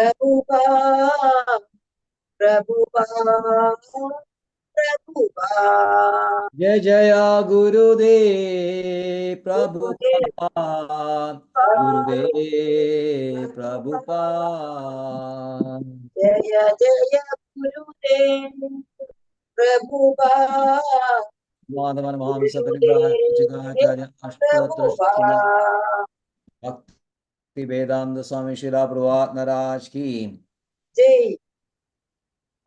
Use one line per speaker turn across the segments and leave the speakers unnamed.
Prabhupada, Prabhupada, Prabhupada.
Jai Jaya Gurudev Prabhupada, Gurudev Prabhupada.
Jaya Jaya Gurudev Prabhupada,
Madhavan Mahamsa
Gurudev
Parivrajakarya Ashtotra Srimad
Prabhupada.
Bhakti Vedanta Swami Shila Prabhupada Maharaj ki.
Jai.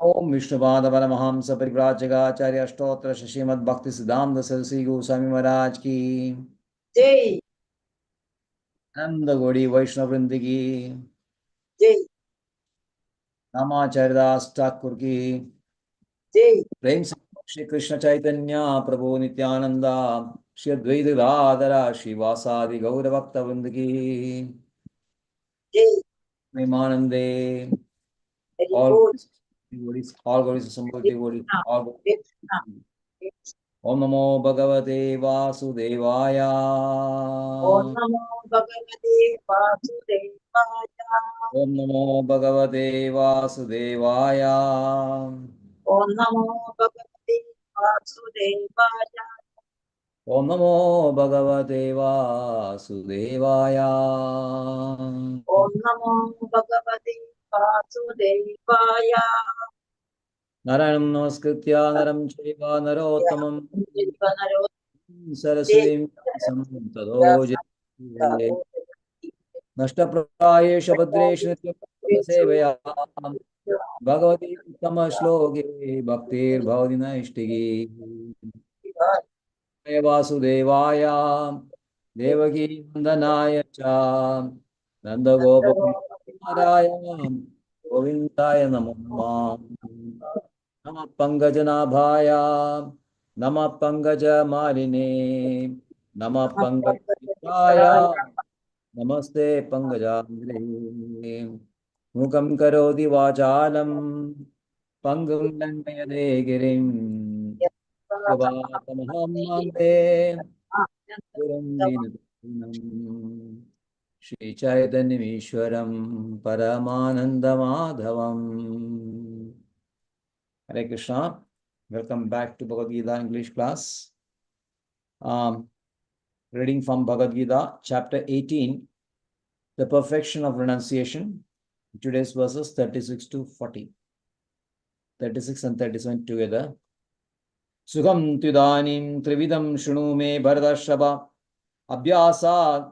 Om Vishnupada Paramahamsa Parivrajakarya Ashtotra Srimad Bhakti Siddhanta Saraswati Goswami Maharaj ki.
Jai.
Nanda Gaudiya Vaishnava Vrinda ki.
Jai.
Namacharya Das Thakur ki.
Jai.
प्रेम से श्री कृष्ण चैतन्य प्रभु नित्यानंदा श्री अद्वैत गदाधर श्रीवासादि गौर भक्त वृंद की
Jai.
प्रेमानंदे
Very
all
good.
gauris sambuddhi gauris all
Krishna.
Om नमो भगवते वासुदेवाय
Om Namo Bhagavate Vasudevaya.
Om नमो भगवते वासुदेवाय
Om Namo Bhagavate Vasudevaya.
Om नमो भगवते वासुदेवाय
Om Namo Bhagavate Vasudevaya.
नारायणं नमस्कृत्य नरं चैव नरोत्तमं सरस्वतीं व्यासं ततो जयते नष्टप्रायेष भद्रेषु नित्यं सेवया भगवती उत्तमश्लोके भक्तिर्भवति नैष्टिकी वासुदेवाय देवकी नन्दनाय च नन्दगोपकुमाराय गोविन्दाय नमो नमः नमः पंकजनाभाय नमः पंकजमालिने नमः पंकजाय नमस्ते पंकजाग्रे मुखं करोति वाचालं पंगुं लङ्घयते गिरिं यवातमहं वन्दे गुरुं दीनदयालं श्रीचैतन्यमीश्वरं परमानन्दमाधवम् Hare Krishna. Welcome back to Bhagavad Gita English class. Reading from Bhagavad Gita, chapter 18, the perfection of renunciation. Today's verses 36 to 40. 36 and 37 together. Sukham tudanim trividam shunu me bharadashava abhyasat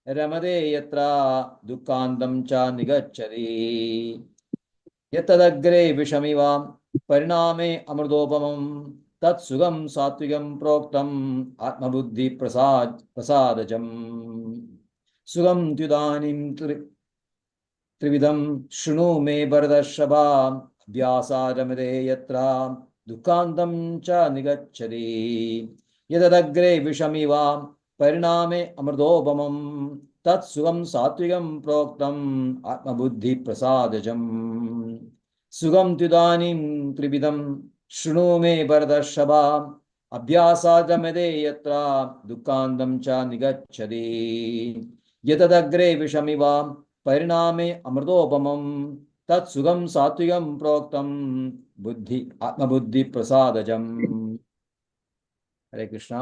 ramade yatra dukkandam cha nigacchari yatadagre vishamiva परिणामे अमृतोपमं तत्सुगम सात्विकं प्रोक्तम आत्मबुद्धि प्रसादजम् सुगम त्युदानीं त्रिविधं शृणु मे भरतर्षभा अभ्यासारमदे यत्र दुःखान्तं च निगच्छति यदग्रे विषमिव परिणामे अमृतोपमं तत्सुगम सात्विकं प्रोक्तम आत्मबुद्धि प्रसादजम् सुगम त्युदानीं त्रिविधं शृणु मे भरतर्षभा अभ्यासाजमदे यत्र दुःखान्तं च निगच्छति यतदग्रे विषमिव परिणामे अमृतोपमं तत्सुगम सात्विकं प्रोक्तम आत्मबुद्धि प्रसादजम् हरे कृष्णा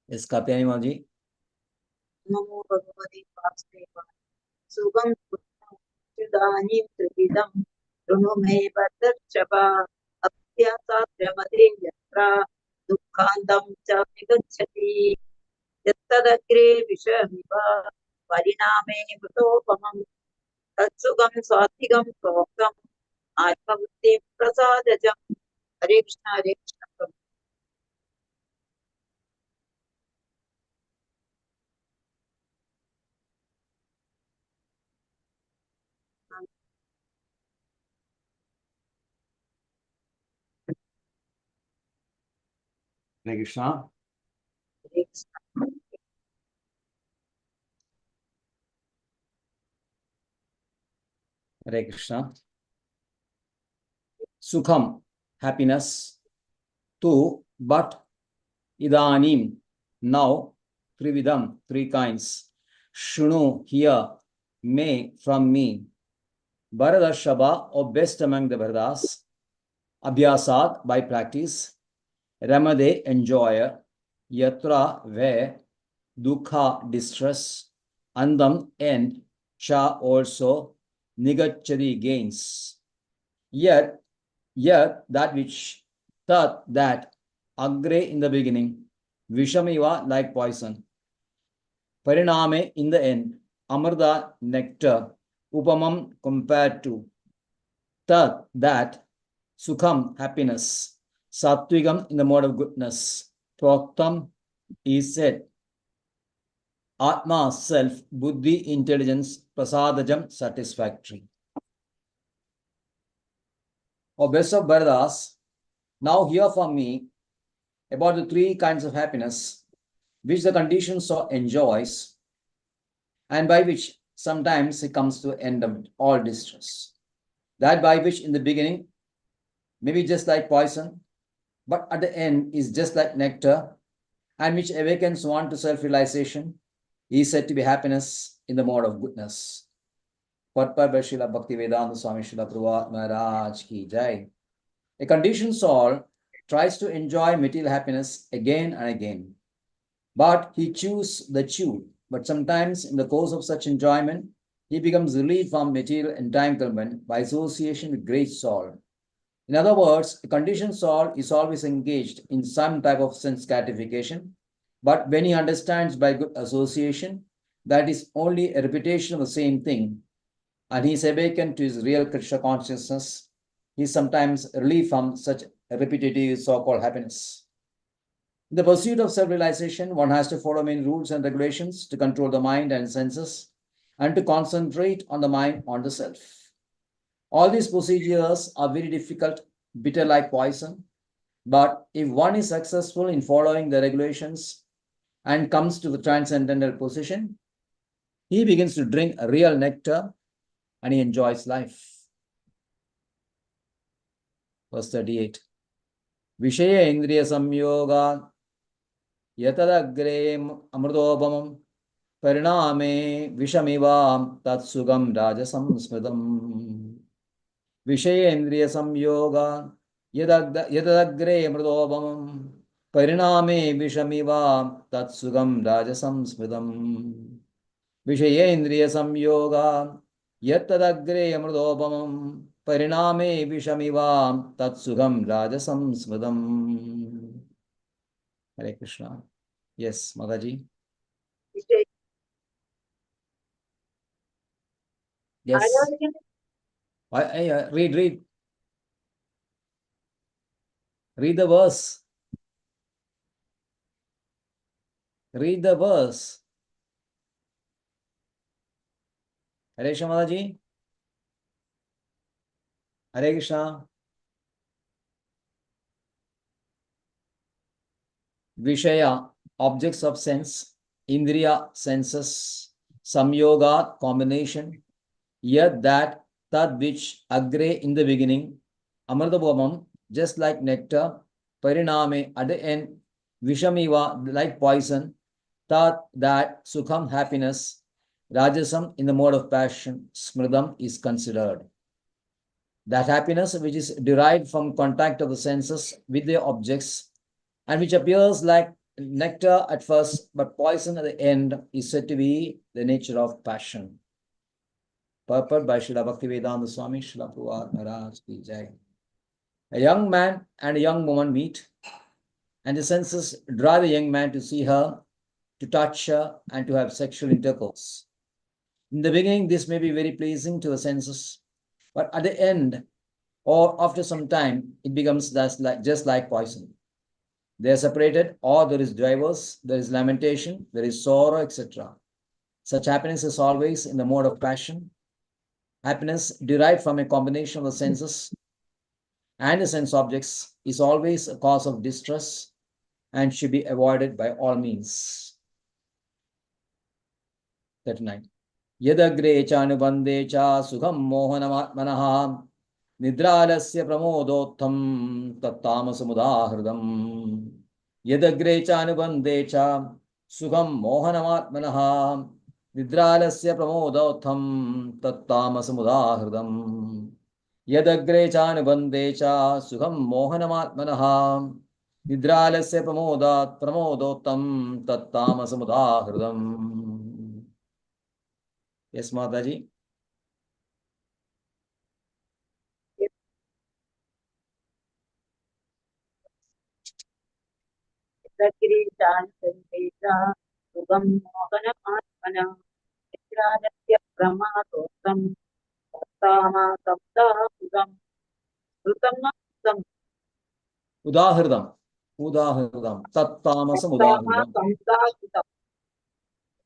इस कात्यायनी माँ जी
Namo Bhagavate Vasudevaya. Sugam Tudanim Trividam Shruno Me Bhadarshava Abhyasat Ramade Yatra Dukkhandam Cha Nigacchati Yattadagre Vishamiva Pariname Mృతోపమం Tatsugam Satvigam Proktam Atmabuddhi Prasadajam. Hare Krishna, Hare Krishna.
हरे कृष्णा
Hare Krishna.
हरे कृष्णा सुखम happiness tu but idanim now trividam three kinds shunu here may from me, Bharadashaba, or best among the Bharadas, Abhyasat, by practice, Ramade, enjoyer, Yatra, where, Dukha, distress, Andam, end, Cha, also, Nigachari, gains. Yet, that which, that, Agre, in the beginning, Vishamiva, like poison, Pariname, in the end, Amarda, nectar, Upamam, compared to, that, Sukham, happiness, Sattvigam, in the mode of goodness, Proktam, is said, Atma, self, Buddhi, intelligence, Prasadajam, satisfactory. O best of Bharadas, now hear from me about the three kinds of happiness which the conditioned soul enjoys and by which sometimes it comes to end of all distress. That by which in the beginning may be just like poison, but at the end is just like nectar, and which awakens one to self-realization, is said to be happiness in the mode of goodness. Patpar Srila Bhaktivedanta Swami Srila Prabhupada Maharaj ki jai. A conditioned soul tries to enjoy material happiness again and again, but he chews the chew. But sometimes in the course of such enjoyment, he becomes relieved from material entanglement by association with great soul. In other words, a conditioned soul is always engaged in some type of sense gratification, but when he understands by good association that is only a repetition of the same thing, and he is awakened to his real Krishna consciousness, he is sometimes relieved from such repetitive so-called happiness. In the pursuit of self-realization, one has to follow many rules and regulations to control the mind and senses, and to concentrate on the mind, on the self. All these procedures are very difficult, bitter like poison, but if one is successful in following the regulations and comes to the transcendental position, he begins to drink a real nectar and he enjoys life. Verse 38. Vishaya Indriya Samyoga Yatadagre Amrudobamam Pariname Vishamivam Tatsugam Rajasam Smridam. Vishaya Indriya Samyoga Yatadagre Amrudobamam Pariname Vishamivam Tatsugam Rajasam Smridam. Vishayendriya samyoga yattadagre amrudopamam pariname vishamivam tatsugam rajasam smridam. Hare Krishna. Yes, Mataji.
Vijay,
Yes. Read. Read the verse. Read the verse. Hare Krishna, Mataji. Hare Krishna. Vishaya, objects of sense. Indriya, senses. Samyoga, combination. Yet that, which, agre, in the beginning. Amardabhamam, just like nectar. Pariname, at the end. Vishamiva, like poison. That, sukham, happiness. Rajasam, in the mode of passion. Smridam, is considered. That happiness which is derived from contact of the senses with their objects and which appears like nectar at first but poison at the end is said to be the nature of passion. Purport by Srila Bhaktivedanta Swami Srila Prabhupada Maharaj ki jai. A young man and a young woman meet, and the senses drive the young man to see her, to touch her, and to have sexual intercourse. In the beginning, this may be very pleasing to the senses, but at the end, or after some time, it becomes just like poison. They are separated, or there is divorce, there is lamentation, there is sorrow, etc. Such happiness is always in the mode of passion. Happiness derived from a combination of the senses and the sense objects is always a cause of distress and should be avoided by all means. 39. Yadagre cha anubandhe cha sukham mohanamanaha nidralasya pramodotham tattamasamudahridam. Yadagre cha anubandhe cha sukham mohanamatmanaha Nidralasya pramodotham tattamasumudahdam yadagre chanubande cha sukham mohanamatmanaha Nidralasya pramodotham tattamasumudahdam. Yes, Mataji.
सुगं मोहनमात्मना निद्रालस्य प्रमादोत्तम तत्तामासमुदाहृदम् कृतं न कृतं
Udahridam. Udahridam. Tattamasam udahridam.
तत्तामासमुदाहृतम्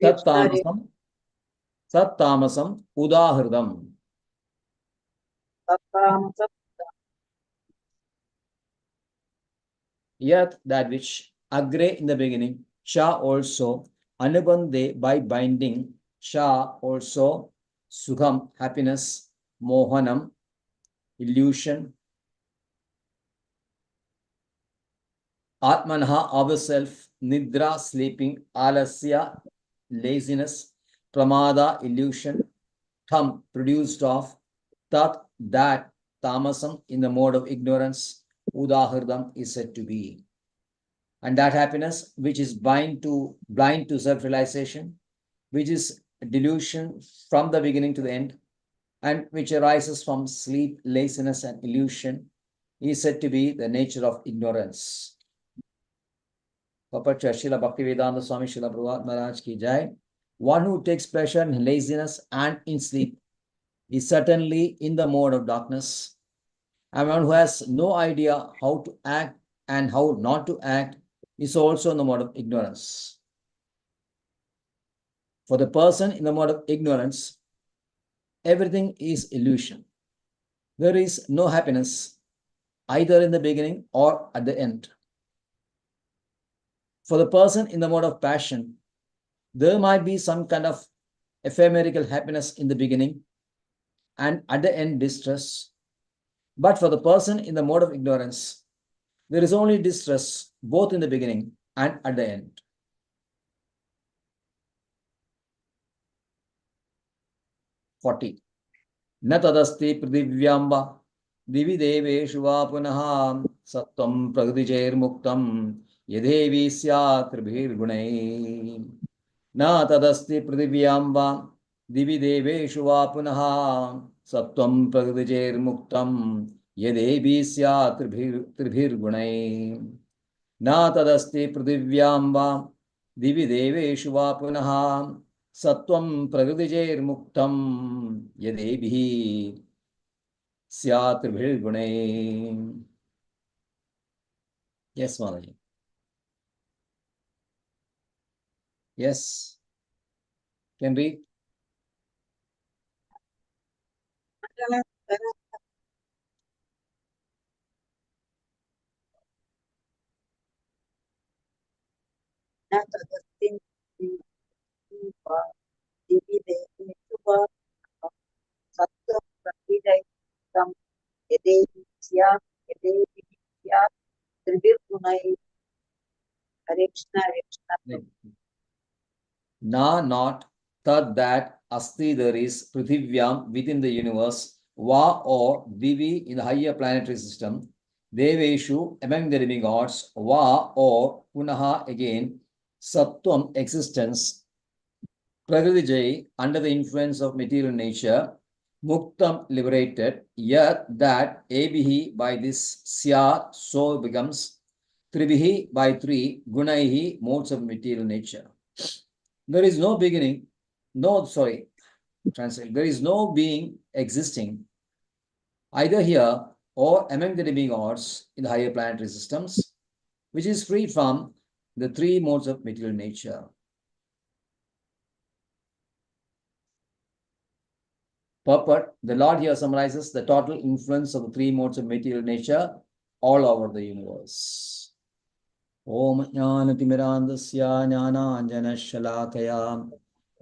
Tattamasam. Tattamasam udahridam.
तत्तामसम्
Yet that which agre in the beginning, cha also, anubandhe by binding, cha also, sukham happiness, mohanam illusion, atmanha ourself, nidra sleeping, alasya laziness, pramada illusion, tham produced of, tat that tamasam in the mode of ignorance, udahırdam is said to be. And that happiness which is blind to self-realization, which is delusion from the beginning to the end, and which arises from sleep, laziness, and illusion, is said to be the nature of ignorance. Papa Srila Bhaktivedanta Swami Srila Prabhupada Maharaj ki jai. One who takes pleasure in laziness and in sleep is certainly in the mode of darkness. And one who has no idea how to act and how not to act is also in the mode of ignorance. For the person in the mode of ignorance, everything is illusion. There is no happiness either in the beginning or at the end. For the person in the mode of passion, there might be some kind of ephemeral happiness in the beginning and at the end distress. But for the person in the mode of ignorance, there is only distress both in the beginning and at the end. 40. न तदस्ति पृथिव्यां वा दिवि देवेषु वा पुनः सत्त्वं प्रकृतिचैर्मुक्तं यदेवी स्यात् त्रिभिर्गुणैः न तदस्ति पृथिव्यां वा दिवि देवेषु वा पुनः सत्त्वं प्रकृतिचैर्मुक्तं यदेवी स्यात् त्रिभिर्गुणैः न तदस्ति पृथिव्यां वा दिवि देवेषु वा पुनः सत्वं प्रकृतिचैर्मुक्तं यदेभिः स्यात् त्रिभिर्गुणैः. Yes, Maharaja. Yes. Can read.
न तदस्ति दिवि देवेषु वा सत्त्वं प्रकृतिजैतं यदेहि स्यात् त्रिभिर्गुणैः हरे Krishna
Na, not tad that asti there is prithivyam within the universe, va or divi in the higher planetary system, deveshu among the demigods, va or punaha again, sattvam existence, prakriti under the influence of material nature, muktam liberated, yet that abhi by this sya so becomes, tribihi by three, gunaihi modes of material nature. There is no beginning, translate. There is no being existing either here or among the demigods in the higher planetary systems, which is free from the three modes of material nature. Purport, the Lord here summarizes the total influence of the three modes of material nature all over the universe. Om Jnanatimirandasya Jnananjanashalakaya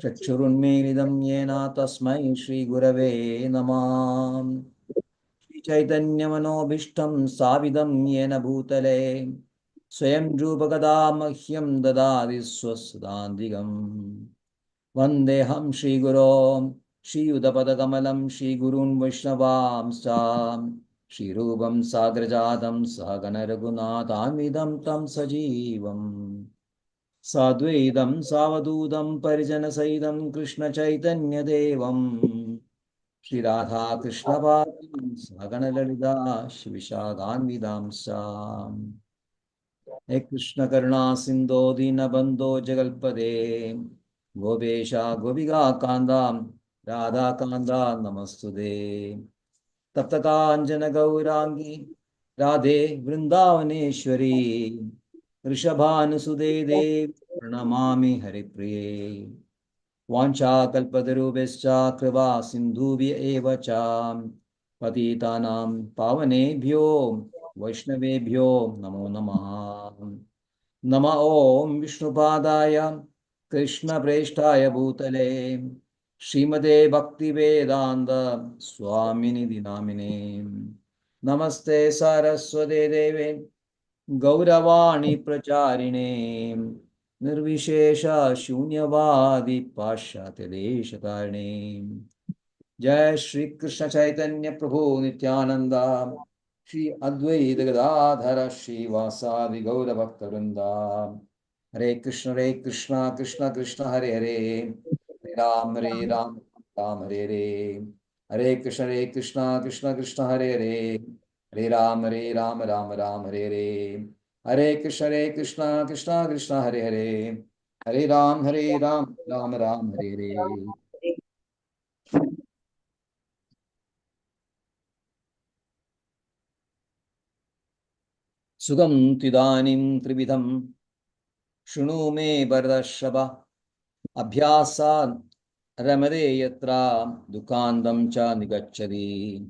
Chakshurunmilidam Yena Tasmai Shri Gurave Namah Shri Chaitanya Manobhishtam Savidam Yena Bhutale Swayam Drupakada Mahyam Dadadi Swasdandigam Vandeham Shri Guru Shri Udapadakamalam Shri Gurun Vaishnavamsa Shri Rupam Sagrajadam Sagana Raghunatamidam Tam Sajivam Sadvaidam Savadudam Parijana Saidam Krishna Chaitanya Devam Shri Radha Krishna Padam Sagana Lalita Shivishadhanvidam Sam He Krishna Karuna Sindho Dina Bandho Jagalpade Gopesha Gopiga Kanda Radha Kanda Namastude Taptaka Anjana Gaurangi Radhe Vrindavaneshwari Rishabhanusude Dev Pranamami Haripriye Vancha Kalpatarubhescha Kriva Sindhubhya Eva Cha Patitanam Pavanebhyo Vaishnavebhyo Namo Namaha Nama Om Vishnupadaya Krishna Preshtaya Bhutale Srimate Bhakti Vedanta Swamini Dinamine Namaste Saraswate Deve Gauravani Pracharine Nirvishesha Shunyavadi Pashyate Deshatarine Jai Shri Krishna Chaitanya Prabhu Nityananda Shri Advaita Gadadhara Shri Vasadi Gaura Bhakta Vrinda Hare Krishna Krishna Krishna Hare Hare Hare Ram Ram Hare Hare Hare Krishna Krishna Krishna Hare Hare Hare Ram Ram Hare Hare Hare Krishna Krishna Krishna Hare Hare Hare Ram Ram Hare Hare Sugam Tidanim Trividham Shunu me Bardashaba Abhyasa Ramade Yatra Dukandam Cha Nigachari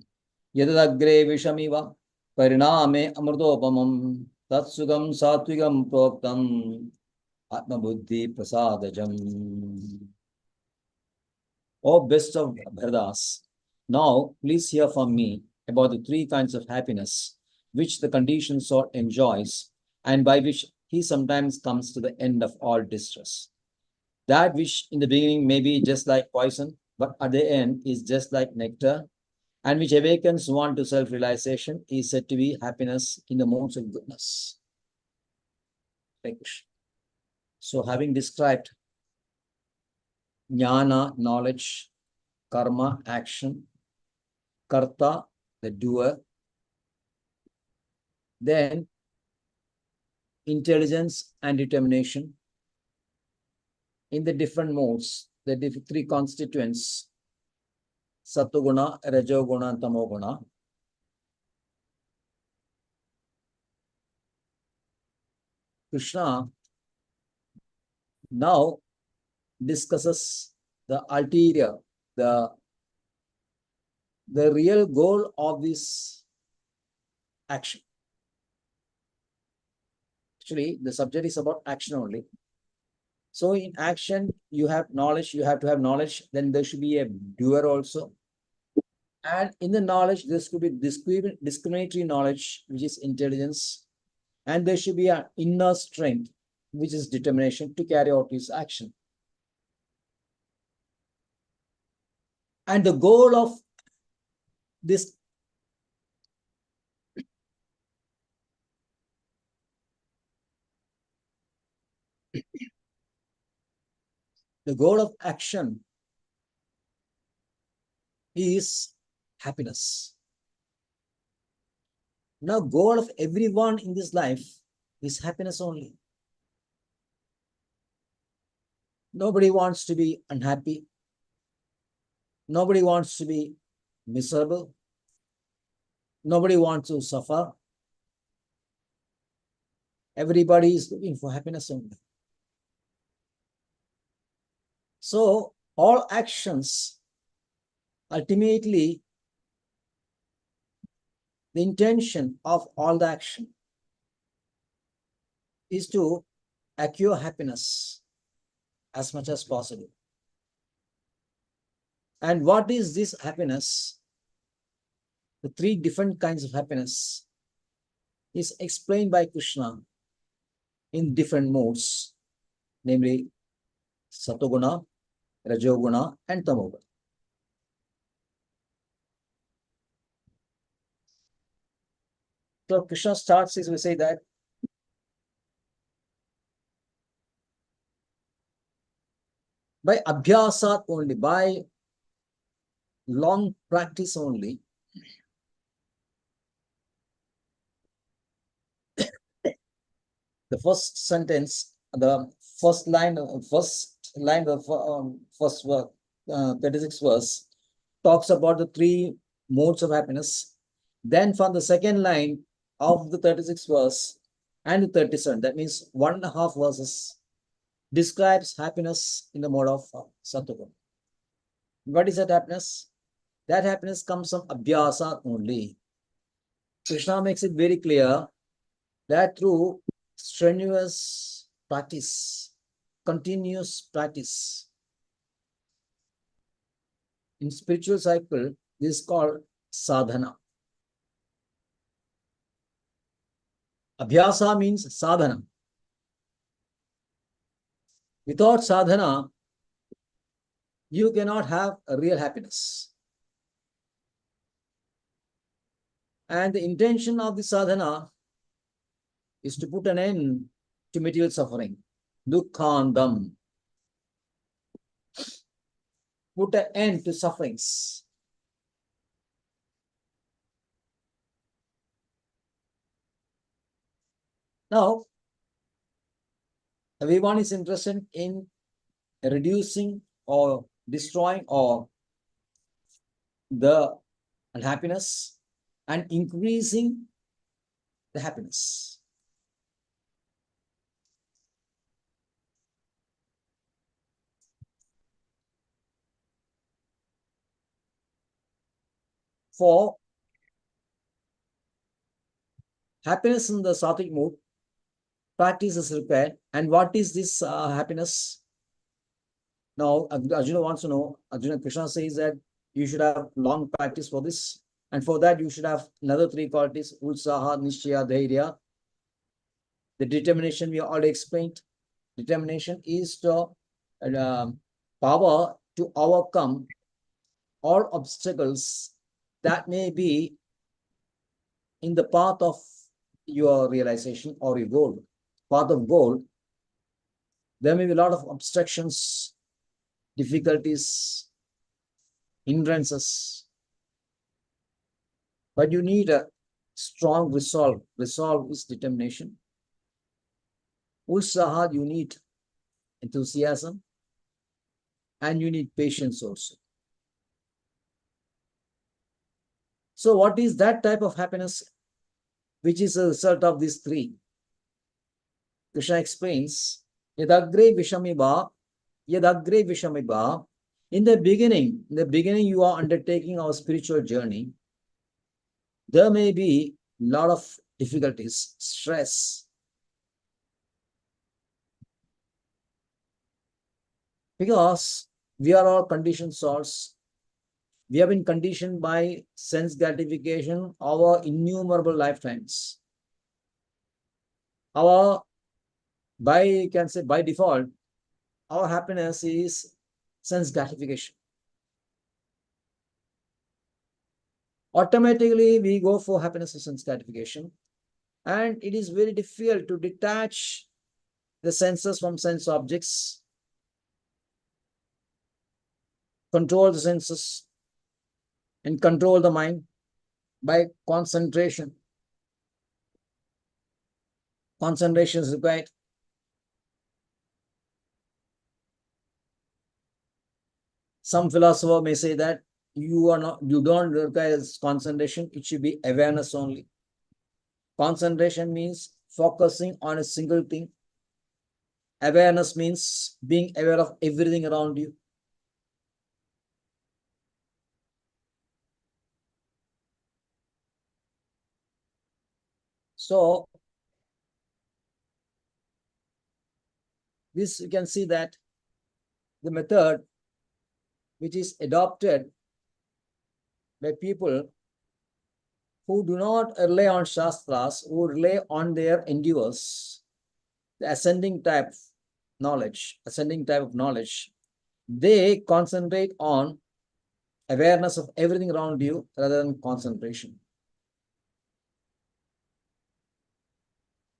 Yadagre Vishamiva Pariname Amurdopamam Tatsugam Satvigam Proktam Atmabuddhi Prasadajam. O best of Bhardas, now please hear from me about the three kinds of happiness which the conditioned soul enjoys and by which he sometimes comes to the end of all distress. That which in the beginning may be just like poison, but at the end is just like nectar, and which awakens one to self-realization is said to be happiness in the modes of goodness. So having described jnana, knowledge, karma, action, karta, the doer, then intelligence and determination in the different modes, the three constituents, satoguna, rajoguna, and tamoguna. Krishna now discusses the ulterior, the real goal of this action. Actually, the subject is about action only. So in action, you have knowledge, you have to have knowledge, then there should be a doer also. And in the knowledge, there should be discriminatory knowledge, which is intelligence. And there should be an inner strength, which is determination to carry out this action. And the goal of this the goal of action is happiness. Now, goal of everyone in this life is happiness only. Nobody wants to be unhappy. Nobody wants to be miserable. Nobody wants to suffer. Everybody is looking for happiness only. So, all actions, ultimately, the intention of all the action is to acquire happiness as much as possible. And what is this happiness? The three different kinds of happiness is explained by Krishna in different modes, namely Satoguna, Rajoguna, and Tamoguna. So Krishna starts as we say that by abhyasat only, by long practice only, the first sentence, the first line of first 36 verse talks about the three modes of happiness. Then from the second line of the 36 verse and the 37, that means 1.5 verses, describes happiness in the mode of Sattva. What is that happiness? That happiness comes from abhyasa only. Krishna makes it very clear that through strenuous practice, continuous practice, in spiritual cycle, this is called sadhana. Abhyasa means sadhana. Without sadhana, you cannot have a real happiness. And the intention of the sadhana is to put an end to material suffering. Dukkhandam. Put an end to sufferings. Now, everyone is interested in reducing or destroying or the unhappiness and increasing the happiness. For happiness in the sattvic mood, practice is required. And what is this happiness? Now, Arjuna wants to know. Arjuna, Krishna says that you should have long practice for this. And for that, you should have another three qualities: Utsaha, Nishchaya, Dhairya. The determination we already explained. Determination is the power to overcome all obstacles that may be in the path of your realization or your goal. Path of goal, there may be a lot of obstructions, difficulties, hindrances, but you need a strong resolve. Resolve is determination. Utsaha, you need enthusiasm, and you need patience also. So what is that type of happiness which is a result of these three? Krishna explains, Yadagre Vishamiba, Yadagre Vishamiba. In the beginning you are undertaking our spiritual journey. There may be a lot of difficulties, stress. Because we are all conditioned souls. We have been conditioned by sense gratification over innumerable lifetimes. You can say by default, our happiness is sense gratification. Automatically, we go for happiness and sense gratification. And it is very difficult to detach the senses from sense objects, control the senses, and control the mind by concentration. Concentration is required. Some philosopher may say that you don't require concentration, it should be awareness only. Concentration means focusing on a single thing. Awareness means being aware of everything around you. So, this you can see that the method which is adopted by people who do not rely on Shastras, who rely on their endeavors, the ascending type of knowledge, they concentrate on awareness of everything around you rather than concentration.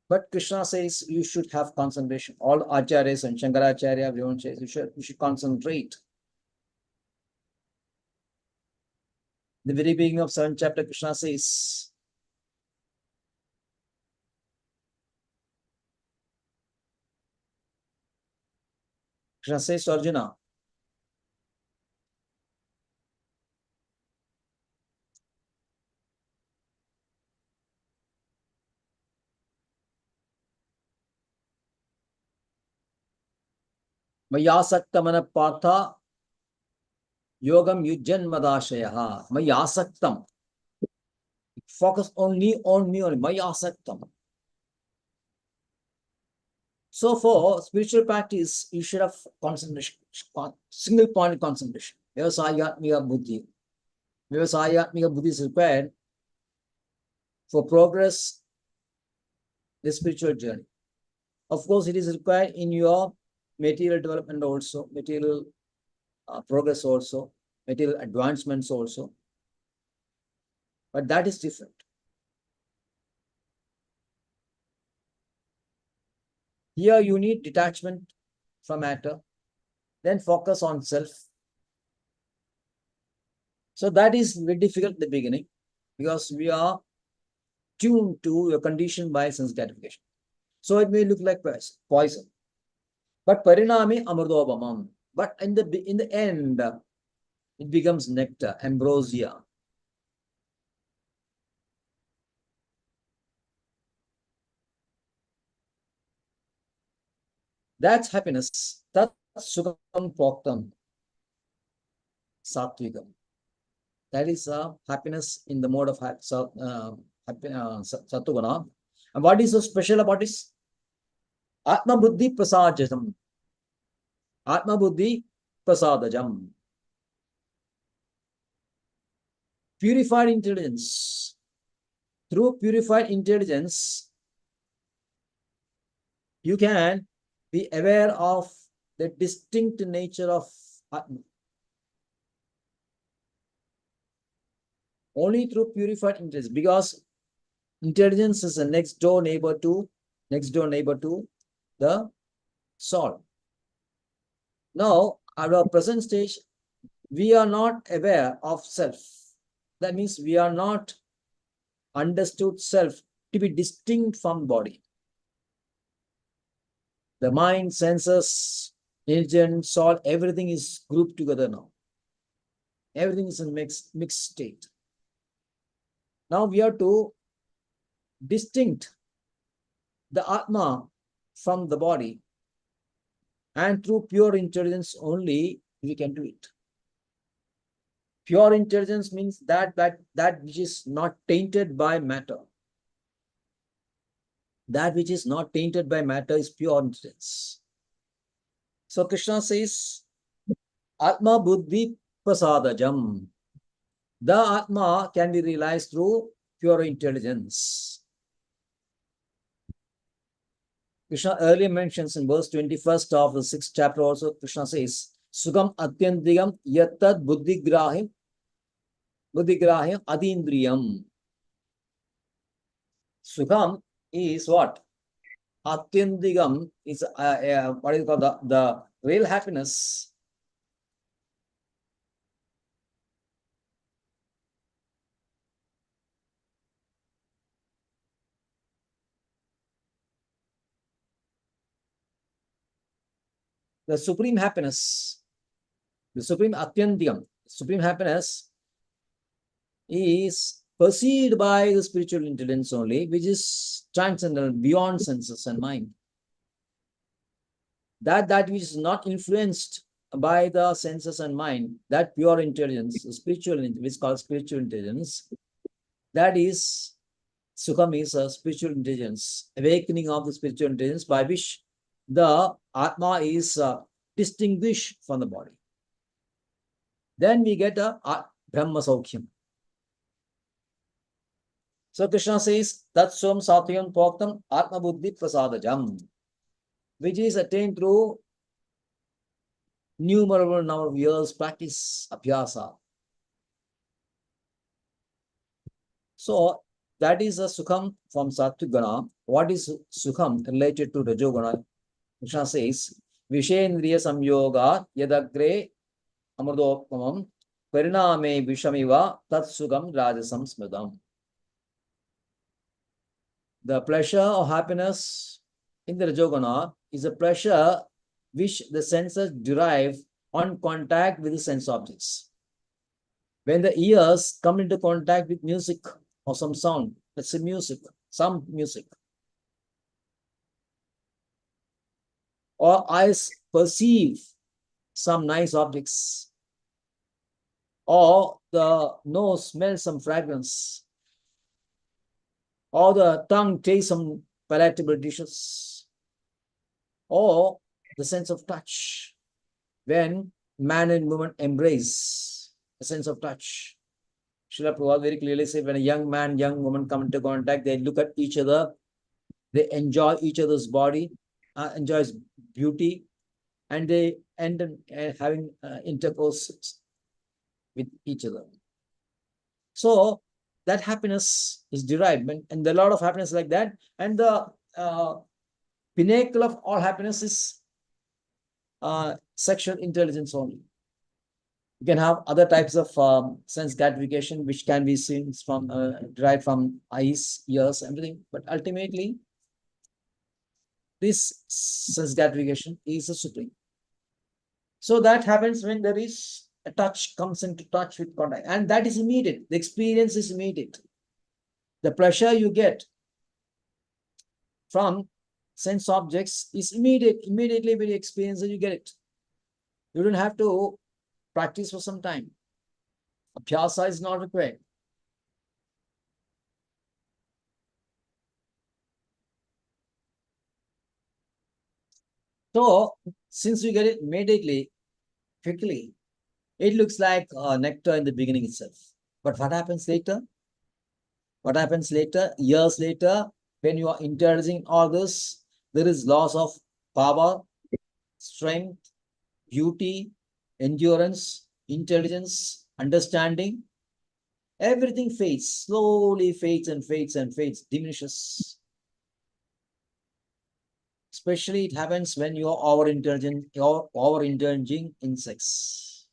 But Krishna says you should have concentration. All acharyas and Shankaracharya, everyone says you should concentrate. The very beginning of 7th chapter, Krishna says, to Arjuna, Mayasaktamana Partha Yogam Yujjan Madashayaha. Mayasaktam. Focus only on me, only. Mayasaktam. So for spiritual practice, you should have concentration, single point concentration. Vyavasayatmika buddhi. Vyavasayatmika buddhi is required for progress the spiritual journey. Of course, it is required in your material development also, material progress also, material advancements also. But that is different. Here you need detachment from matter, then focus on self. So that is very difficult at the beginning because we are tuned to your condition by sense gratification. So it may look like poison. But parinami amurdobamam. But in the end, it becomes nectar, ambrosia. That's happiness. That's sukam poktam, satvikam. That is happiness in the mode of sattvaguna. And what is so special about this? Atma buddhi prasadajam. Atma buddhi prasadajam. Purified intelligence. Through purified intelligence, you can be aware of the distinct nature of Atma. Only through purified intelligence, because intelligence is a next door neighbor to the soul. Now, at our present stage, we are not aware of self. That means we are not understood self to be distinct from body. The mind, senses, intelligence, soul, everything is grouped together now. Everything is in mixed state. Now we have to distinct the Atma from the body, and through pure intelligence only we can do it. Pure intelligence means that which is not tainted by matter. That which is not tainted by matter is pure intelligence. So Krishna says, Atma buddhi prasadajam. The Atma can be realized through pure intelligence. Krishna earlier mentions in verse 21st of the 6th chapter also, Krishna says, Sukam atyantigam yattad buddhigrahim adindriyam. Sukam is what? Atyantigam is what is called the real happiness. The supreme happiness, the supreme atyantigam, supreme happiness is perceived by the spiritual intelligence only, which is transcendental, beyond senses and mind. That which is not influenced by the senses and mind, that pure intelligence, spiritual, which is called spiritual intelligence, that is, Sukham is a spiritual intelligence, awakening of the spiritual intelligence by which the Atma is distinguished from the body. Then we get a Brahma Saukhyam. So Krishna says, Tat Swam Satyam Poktam Atma Buddhi Prasadajam, which is attained through innumerable number of years practice abhyasa. So that is a sukham from Sattvic Gana. What is sukham related to Rajogana? Krishna says, Vishendriya samyoga yadagre amurdopamam pariname vishamiva tat sukham rajasam smidam. The pleasure or happiness in the Rajogana is a pleasure which the senses derive on contact with the sense objects. When the ears come into contact with music or some sound, let's say music, some music, or eyes perceive some nice objects, or the nose smells some fragrance, or the tongue tastes some palatable dishes, or the sense of touch, when man and woman embrace the sense of touch. Srila Prabhupada very clearly said, when a young man, young woman come into contact, they look at each other, they enjoy each other's body, enjoys beauty, and they end up having intercourse with each other. So that happiness is derived, and there are a lot of happiness like that. And the pinnacle of all happiness is sexual intelligence only. You can have other types of sense gratification, which can be seen from derived from eyes, ears, everything. But ultimately, this sense gratification is the supreme. So that happens when there is a touch, comes into touch with contact, and that is immediate. The experience is immediate. The pleasure you get from sense objects is immediate. Immediately when you experience it, you get it. You don't have to practice for some time. Abhyasa is not required. So, since you get it immediately, quickly, it looks like nectar in the beginning itself. But what happens later? What happens later? Years later, when you are indulging all this, there is loss of power, strength, beauty, endurance, intelligence, understanding. Everything fades, slowly fades and fades and fades, diminishes. Especially it happens when you are overindulging in sex.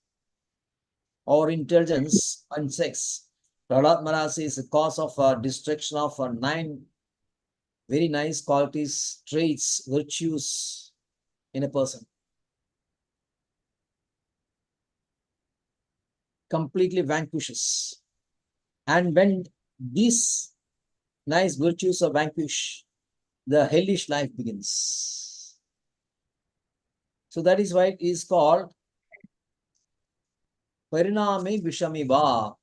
Overintelligence and sex. Prahlad Maharaj says the cause of destruction of 9 very nice qualities, traits, virtues in a person. Completely vanquishes. And when these nice virtues are vanquished, the hellish life begins. So that is why it is called Pariname Vishamiva.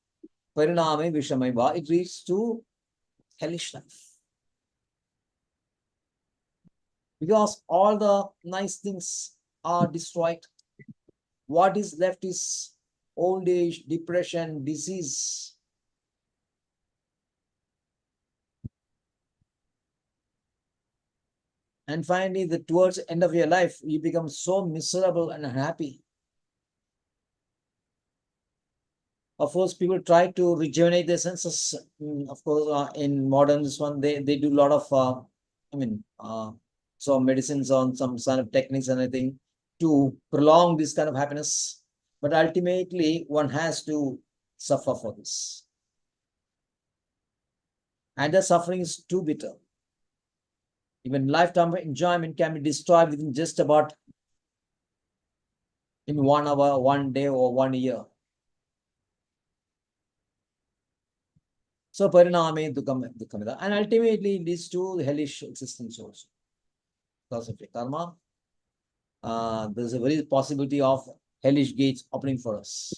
Pariname Vishamiva. It leads to hellish life. Because all the nice things are destroyed. What is left is old age, depression, disease. And finally, towards the end of your life, you become so miserable and unhappy. Of course, people try to rejuvenate their senses. Of course, in modern this one, they do a lot of, so medicines on some kind of techniques and everything to prolong this kind of happiness. But ultimately, one has to suffer for this. And the suffering is too bitter. Even lifetime enjoyment can be destroyed within just about in 1 hour, 1 day, or 1 year. So pariname dukhamida, and ultimately it leads to hellish existence also. Because of the karma, there's a very possibility of hellish gates opening for us.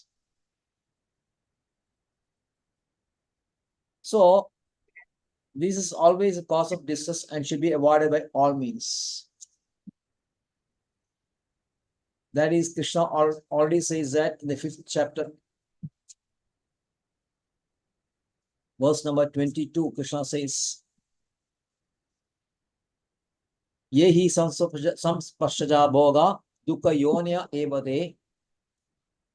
So this is always a cause of distress and should be avoided by all means. That is, Krishna already says that in the 5th chapter, verse number 22, Krishna says, Yehi samspashaja bhoga dukkha yonya evade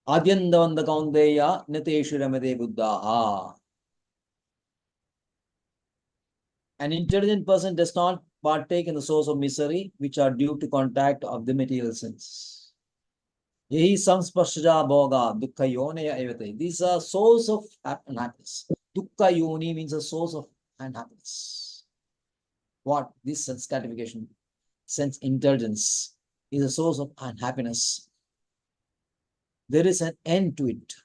Adyandavanda kaunteya nateshu ramade buddhaha. An intelligent person does not partake in the source of misery which are due to contact of the material senses. Yehi samsparshaja bhoga dukkha yoneya evate. These are source of happiness. Dukkha yoni means a source of unhappiness. What? This sense gratification, sense indulgence is a source of unhappiness. There is an end to it.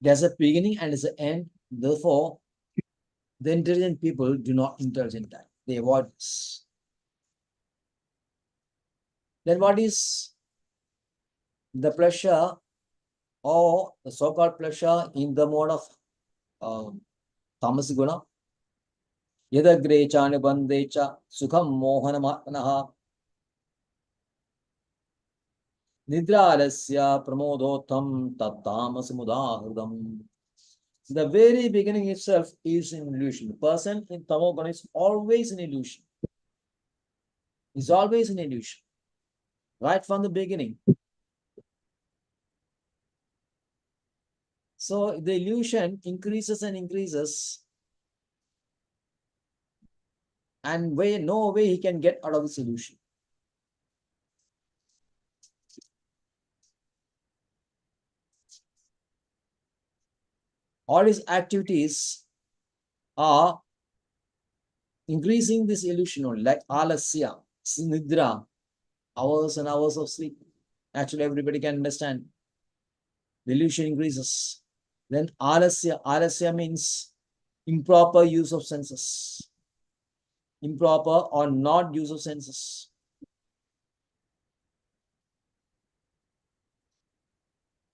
There's a beginning and there's an end. Therefore, the intelligent people do not indulge in that. They avoid this. Then what is the pleasure or the so-called pleasure in the mode of tamasic guna? Yadagre cha nibandhe cha sukham mohanam nidralasya pramodotam tattamas mudahridam. The very beginning itself is an illusion. The person in tamoguna is always an illusion. Is always an illusion. Right from the beginning. So the illusion increases and increases, and no way he can get out of this illusion. All his activities are increasing this illusion only, like alasya, nidra, hours and hours of sleep. Actually, everybody can understand. The illusion increases. Then alasya means improper use of senses. Improper or not use of senses.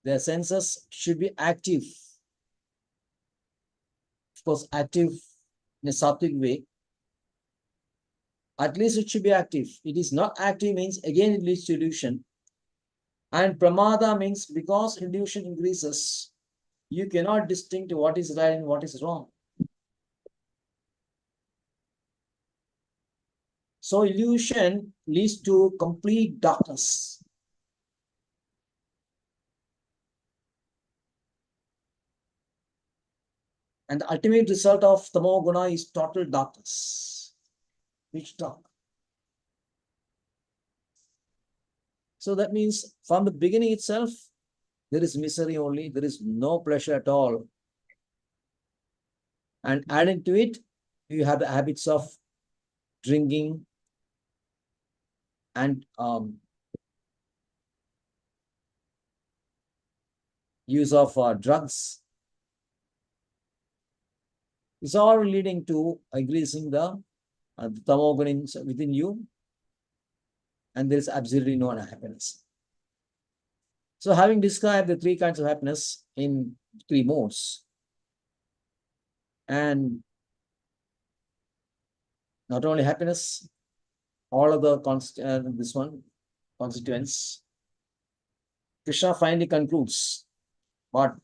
Their senses should be active. Of course, active in a sattvic way. At least it should be active. It is not active means again it leads to illusion. And pramada means because illusion increases, you cannot distinguish what is right and what is wrong. So illusion leads to complete darkness. And the ultimate result of tamoguna is total darkness. Pitch dark. So that means from the beginning itself, there is misery only. There is no pleasure at all. And adding to it, you have the habits of drinking and use of drugs. It's all leading to increasing the tamoguna within you, and there is absolutely no happiness. So having described the three kinds of happiness in three modes, and not only happiness, all of the constituents, Krishna finally concludes what?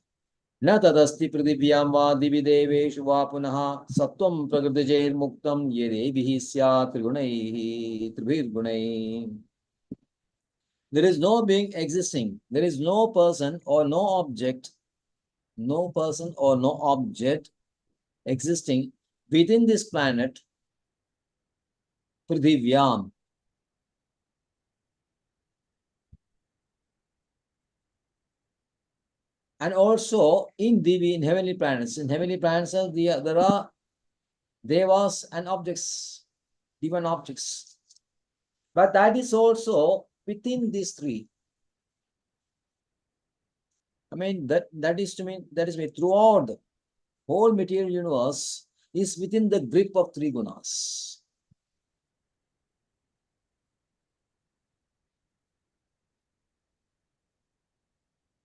Na tadasti pradipyam va divi deveshu va punaha sattvam prakritijair muktam yedevihi syat trigunaihi tribhirgunai. There is no being existing. There is no person or no object existing within this planet, Prithivyam. And also in Divi, in heavenly planets. In heavenly planets, there are devas and objects, divine objects. But that is also within these three. I mean, that is throughout the whole material universe is within the grip of three gunas.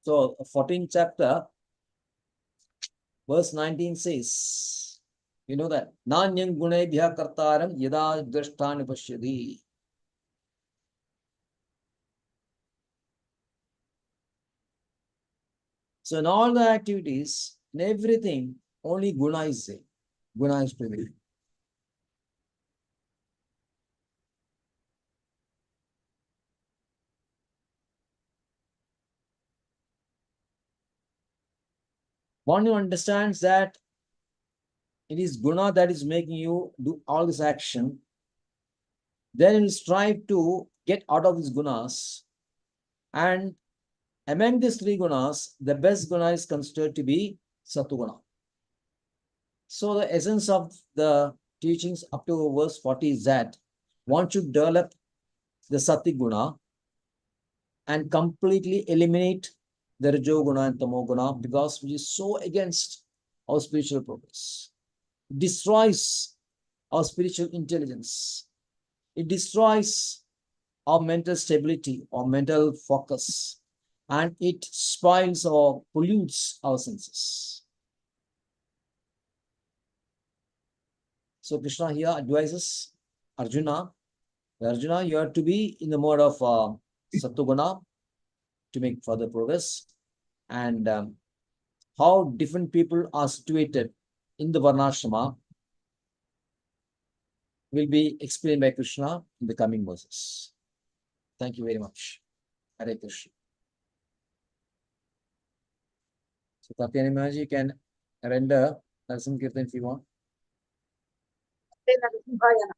So 14th chapter, verse 19 says, you know that, Nanyam gunebhya kartaram yada drashtani pashyadi. So in all the activities, in everything, only guna is there. Guna is prevailing. One who understands that it is guna that is making you do all this action, then he will strive to get out of these gunas. And among these three gunas, the best guna is considered to be satuguna. So the essence of the teachings up to verse 40 is that one should develop the sati guna and completely eliminate the rajoguna and tamoguna, because which is so against our spiritual progress. It destroys our spiritual intelligence. It destroys our mental stability or mental focus, and it spoils or pollutes our senses. So Krishna here advises Arjuna, you have to be in the mode of Sattva to make further progress. And how different people are situated in the Varnashrama will be explained by Krishna in the coming verses. Thank you very much. Hare Krishna. So Tapyani Maharaj, you can render Narasimha Kirtan if you want.
Narasimhayana.